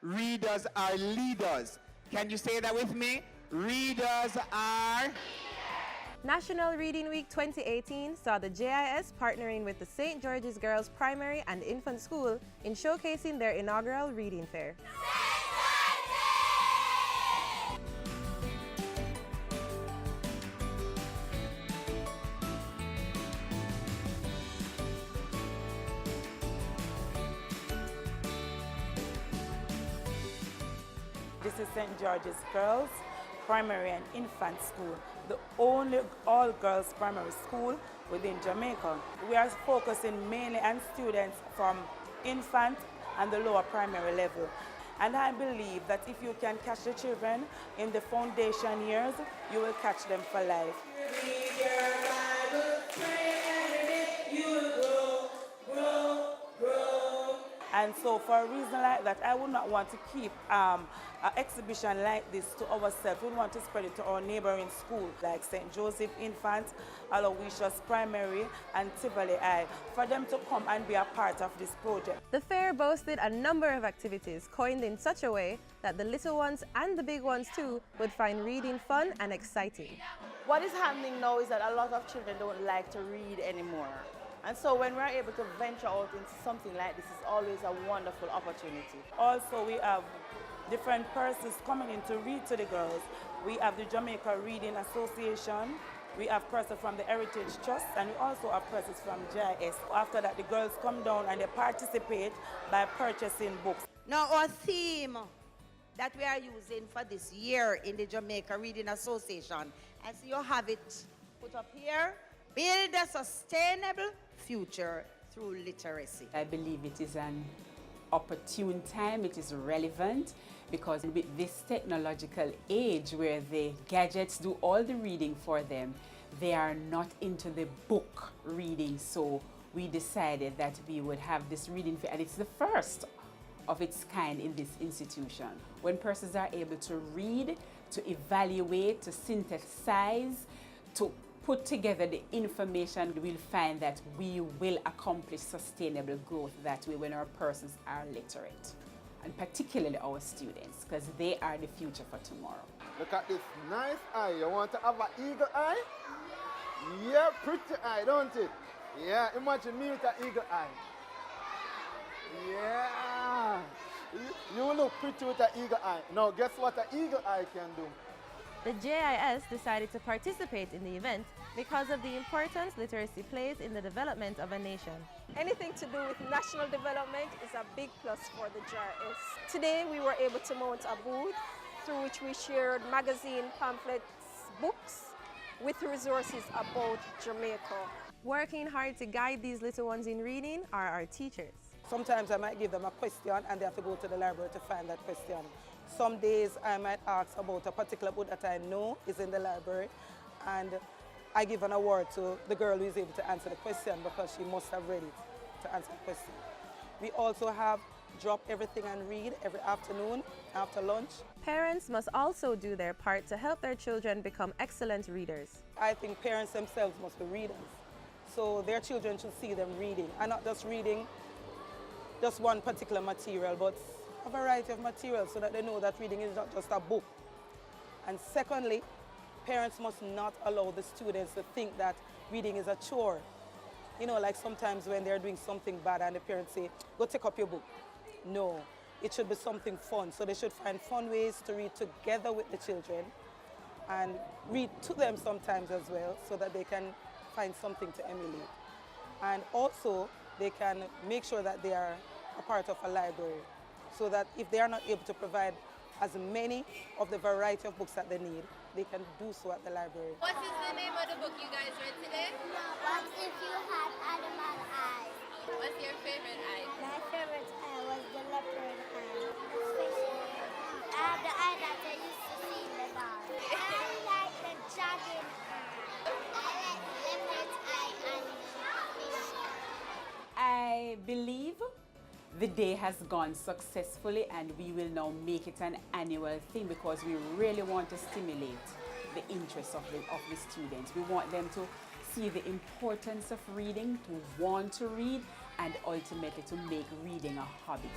Readers are leaders. Can you say that with me? Readers are... National Reading Week 2018 saw the JIS partnering with the St. George's Girls Primary and Infant School in showcasing their inaugural reading fair. This is St. George's Girls Primary and Infant School, the only all-girls primary school within Jamaica. We are focusing mainly on students from infant and the lower primary level. And I believe that if you can catch the children in the foundation years, you will catch them for life. Read your Bible, pray every day, you will grow, grow, grow. And so for a reason like that, I would not want to keep an exhibition like this to ourselves. We want to spread it to our neighboring schools like St. Joseph Infant, Aloysius Primary, and Tivoli High, for them to come and be a part of this project. The fair boasted a number of activities coined in such a way that the little ones and the big ones too would find reading fun and exciting. What is happening now is that a lot of children don't like to read anymore. And so when we're able to venture out into something like this, it's always a wonderful opportunity. Also, we have different persons coming in to read to the girls. We have the Jamaica Reading Association, we have persons from the Heritage Trust, and we also have persons from JIS. After that, the girls come down and they participate by purchasing books. Now, our theme that we are using for this year in the Jamaica Reading Association, as you have it put up here, build a sustainable future through literacy. I believe it is an opportune time, it is relevant, because with this technological age where the gadgets do all the reading for them, they are not into the book reading. So we decided that we would have this reading fair, and it's the first of its kind in this institution. When persons are able to read, to evaluate, to synthesize, to put together the information, we'll find that we will accomplish sustainable growth that way when our persons are literate, and particularly our students, because they are the future for tomorrow. Look at this nice eye. You want to have an eagle eye? Yeah, pretty eye, don't it? Yeah, imagine me with an eagle eye. Yeah, you look pretty with an eagle eye. Now guess what an eagle eye can do? The JIS decided to participate in the event because of the importance literacy plays in the development of a nation. Anything to do with national development is a big plus for the JIS. Today we were able to mount a booth through which we shared magazine, pamphlets, books with resources about Jamaica. Working hard to guide these little ones in reading are our teachers. Sometimes I might give them a question and they have to go to the library to find that question. Some days I might ask about a particular book that I know is in the library, and I give an award to the girl who is able to answer the question because she must have read it to answer the question. We also have Drop Everything and Read every afternoon after lunch. Parents must also do their part to help their children become excellent readers. I think parents themselves must be readers, so their children should see them reading, and not just reading just one particular material, but a variety of materials, so that they know that reading is not just a book. And secondly, parents must not allow the students to think that reading is a chore. You know, like sometimes when they're doing something bad and the parents say, go take up your book. No, it should be something fun. So they should find fun ways to read together with the children and read to them sometimes as well, so that they can find something to emulate. And also, they can make sure that they are a part of a library, so that if they are not able to provide as many of the variety of books that they need, they can do so at the library. What is the name of the book you guys read today? What if you had animal eyes? What's your favorite eye? My favorite eye was the leopard eye. The fish eye. I have the eye that I used to see in the dark. I like the dragon eye. I like the leopard eye and the fish eye. I believe the day has gone successfully, and we will now make it an annual thing because we really want to stimulate the interest of the students. We want them to see the importance of reading, to want to read, and ultimately to make reading a hobby.